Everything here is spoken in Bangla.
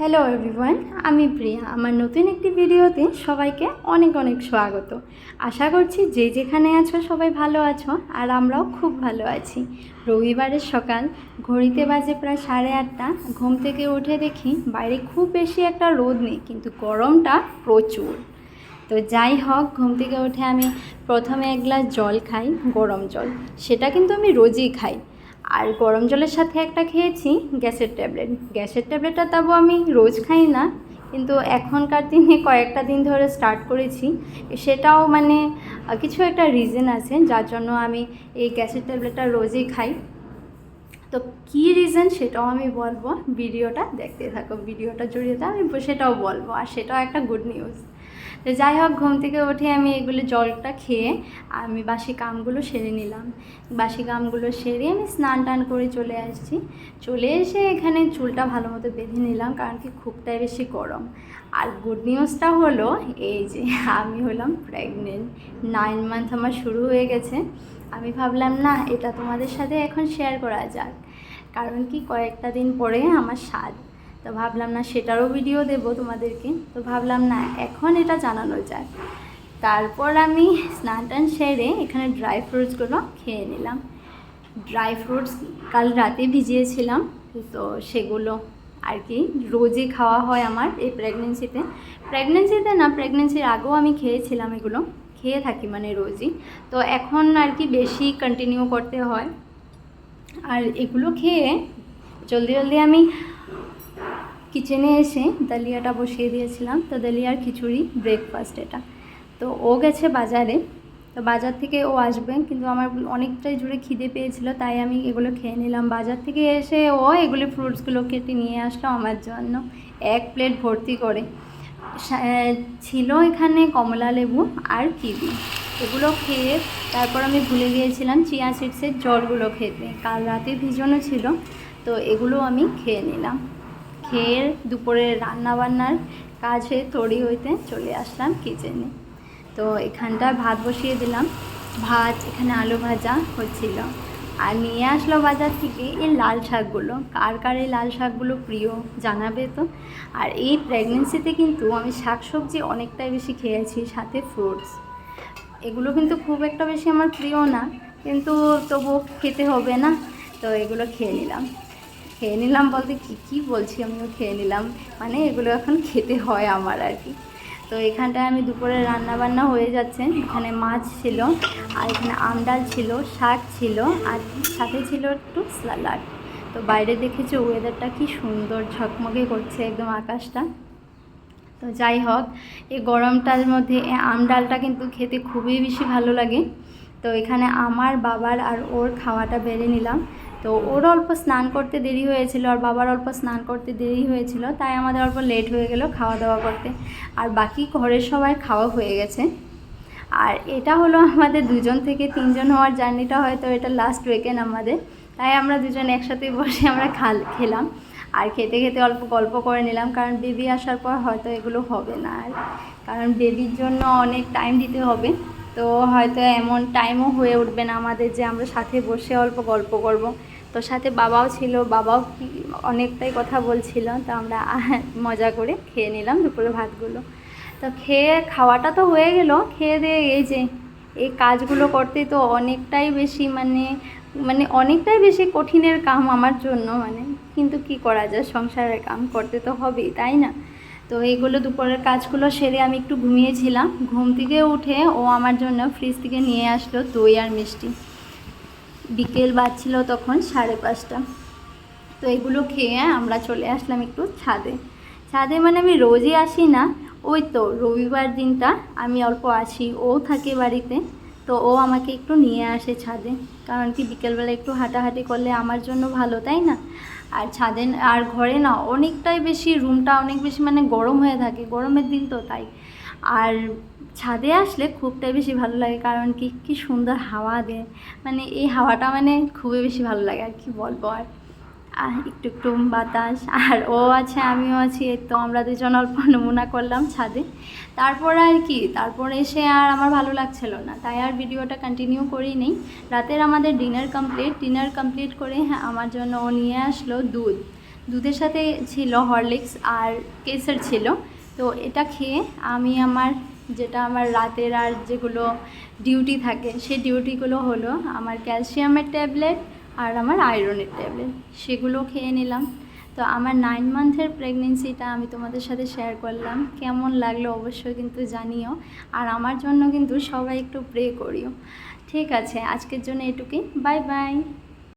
হ্যালো এভরিওয়ান, আমি প্রিয়া। আমার নতুন একটি ভিডিওতে সবাইকে অনেক অনেক স্বাগত। আশা করছি যে যেখানে আছো সবাই ভালো আছো, আর আমরাও খুব ভালো আছি। রবিবারের সকাল, ঘড়িতে বাজে প্রায় 8:30। ঘুম থেকে উঠে দেখি বাইরে খুব বেশি একটা রোদ নেই, কিন্তু গরমটা প্রচুর। তো যাই হোক, ঘুম থেকে উঠে আমি প্রথমে এক গ্লাস জল খাই, গরম জল। সেটা কিন্তু আমি রোজই খাই। আর গরম জলের সাথে একটা খেয়েছি গ্যাসের ট্যাবলেট। গ্যাসের ট্যাবলেটটা তবু আমি রোজ খাই না, কিন্তু এখনকার দিনে কয়েকটা দিন ধরে স্টার্ট করেছি। সেটাও মানে কিছু একটা রিজন আছে যার জন্য আমি এই গ্যাসের ট্যাবলেটটা রোজই খাই। তো কী রিজন সেটাও আমি বলবো, ভিডিওটা দেখতে থাকো। ভিডিওটা জড়িয়ে আমি সেটাও বলবো, আর সেটাও একটা গুড নিউজ। তো যাই হোক, ঘুম থেকে উঠে আমি এগুলো জলটা খেয়ে আমি বাসি কামগুলো সেরে নিলাম। বাসি কামগুলো সেরে আমি স্নান টান করে চলে আসছি। চলে এসে এখানে চুলটা ভালো মতো বেঁধে নিলাম, কারণ কি খুবটাই বেশি গরম। আর গুড নিউজটা হলো এই যে আমি হলাম প্রেগনেন্ট। 9 মান্থ আমার শুরু হয়ে গেছে। আমি ভাবলাম না, এটা তোমাদের সাথে এখন শেয়ার করা যাক, কারণ কি কয়েকটা দিন পরে আমার স্বাদ। তো ভাবলাম না, সেটারও ভিডিও দেবো তোমাদেরকে। তো ভাবলাম না, এখন এটা জানানো যায়। তারপর আমি স্নান টান সেরে এখানে ড্রাই ফ্রুটসগুলো খেয়ে নিলাম। ড্রাই ফ্রুটস কাল রাতে ভিজিয়েছিলাম, তো সেগুলো আর কি রোজই খাওয়া হয় আমার এই প্রেগনেন্সিতে না, প্রেগনেন্সির আগেও আমি খেয়েছিলাম, এগুলো খেয়ে থাকি মানে রোজই। তো এখন আর কি বেশি কন্টিনিউ করতে হয়। আর এগুলো খেয়ে জলদি জলদি আমি কিচেনে এসে দালিয়াটা বসিয়ে দিয়েছিলাম। তো দালিয়ার খিচুড়ি ব্রেকফাস্ট এটা। তো ও গেছে বাজারে, তো বাজার থেকে ও আসবে, কিন্তু আমার অনেকটাই জুড়ে খিদে পেয়েছিল, তাই আমি এগুলো খেয়ে নিলাম। বাজার থেকে এসে ও এগুলো ফ্রুটসগুলো কেটে নিয়ে আসলো আমার জন্য, এক প্লেট ভর্তি করে। ছিল এখানে কমলা লেবু আর কিবি। এগুলো খেয়ে তারপর আমি ভুলে গিয়েছিলাম চিয়া সিডসের জলগুলো খেতে, কাল রাতে ভিজানো ছিল। তো এগুলো আমি খেয়ে নিলাম। খেয়ে দুপুরের রান্নাবান্নার কাজে তড়ি হইতে চলে আসলাম কিচেনে। তো এখানটায় ভাত বসিয়ে দিলাম। ভাত, এখানে আলু ভাজা হচ্ছিল। আর নিয়ে আসলো বাজার থেকে এই লাল শাকগুলো। কার কার এই লাল শাকগুলো প্রিয় জানাবে তো। আর এই প্রেগনেন্সিতে কিন্তু আমি শাকসবজি অনেকটাই বেশি খেয়েছি, সাথে ফ্রুটস। এগুলো কিন্তু খুব একটা বেশি আমার প্রিয় না, কিন্তু তবু খেতে হবে না। তো এগুলো খেয়ে নিলাম বলতে কী বলছি, আমিও খেয়ে নিলাম, মানে এগুলো এখন খেতে হয় আমার আর কি। তো এখানটায় আমি দুপুরে রান্নাবান্না হয়ে যাচ্ছে। এখানে মাছ ছিল, আর এখানে আমডাল ছিল, শাক ছিল, আর সাথে ছিল একটু স্যালাড। তো বাইরে দেখেছি ওয়েদারটা কি সুন্দর ঝকমকে করছে একদম আকাশটা। তো যাই হোক, এই গরমটার মধ্যে এই আমডালটা কিন্তু খেতে খুবই বেশি ভালো লাগে। তো এখানে আমার বাবার আর ওর খাওয়াটা বেড়ে নিলাম। তো ওর অল্প স্নান করতে দেরি হয়েছিল, আর বাবার অল্প স্নান করতে দেরি হয়েছিল, তাই আমাদের অল্প লেট হয়ে গেল খাওয়া দাওয়া করতে। আর বাকি ঘরের সবাই খাওয়া হয়ে গেছে। আর এটা হলো আমাদের 2 থেকে 3 হওয়ার জার্নিটা, হয়তো এটা লাস্ট উইকেন্ড আমাদের, তাই আমরা দুজন একসাথে বসে আমরা খেলাম। আর খেতে খেতে অল্প গল্প করে নিলাম, কারণ বেবি আসার পর হয়তো এগুলো হবে না আর, কারণ বেবির জন্য অনেক টাইম দিতে হবে। তো হয়তো এমন টাইমও হয়ে উঠবে না আমাদের যে আমরা সাথে বসে অল্প গল্প করব। তো সাথে বাবাও ছিল, বাবাও অনেকটাই কথা বলছিল। তো আমরা মজা করে খেয়ে নিলাম দুপুরে ভাতগুলো। তো খাওয়াটা তো হয়ে গেল, খেয়ে দিয়ে এই যে এই কাজগুলো করতে তো অনেকটাই বেশি মানে অনেকটাই বেশি কঠিনের কাম আমার জন্য, কিন্তু কি করা যায়, সংসারের কাম করতে তো হবেই, তাই না? তো এইগুলো দুপুরের কাজগুলো সেরে আমি একটু ঘুমিয়েছিলাম। ঘুম থেকে উঠে ও আমার জন্য ফ্রিজ থেকে নিয়ে আসলো দই আর মিষ্টি। বিকেল বাজছিল তখন 5:30। তো এগুলো খেয়ে আমরা চলে আসলাম একটু ছাদে মানে আমি রোজই আসি না, ওই তো রবিবার দিনটা আমি অল্প আসি, ও থাকে বাড়িতে। তো ও আমাকে একটু নিয়ে আসে ছাদে, কারণ কি বিকেলবেলা একটু হাঁটাহাঁটি করলে আমার জন্য ভালো, তাই না? আর ছাদে আর ঘরে না অনেকটাই বেশি, রুমটা অনেক বেশি গরম হয়ে থাকে, গরমের দিন তো তাই। আর ছাদে আসলে খুবটাই বেশি ভালো লাগে, কারণ কি সুন্দর হাওয়া দেয়, এই হাওয়াটা খুবই বেশি ভালো লাগে। আর কি বলবো, আর একটু একটু বাতাস, আর ও আছে আমিও আছি, তো আমরা দুজন অল্প নমুনা করলাম ছাদে। তারপর আর কি, তারপর এসে আর আমার ভালো লাগছিল না, তাই আর ভিডিওটা কন্টিনিউ করিনি। রাতের আমাদের ডিনার কমপ্লিট করে আমার জন্য ও নিয়ে আসলো দুধ। দুধের সাথে ছিল হরলিক্স আর কেসর ছিল। তো এটা খেয়ে আমি যেটা আমার রাতের আর যেগুলো ডিউটি থাকে সেই ডিউটিগুলো হলো আমার ক্যালসিয়ামের ট্যাবলেট আর আমার আয়রনের ট্যাবলেট, সেগুলো খেয়ে নিলাম। তো আমার 9 মান্থের প্রেগনেন্সিটা আমি তোমাদের সাথে শেয়ার করলাম। কেমন লাগলো অবশ্যই কিন্তু জানিও, আর আমার জন্য কিন্তু সবাই একটু প্রে করিও। ঠিক আছে, আজকের জন্য এটুকুই। Bye bye.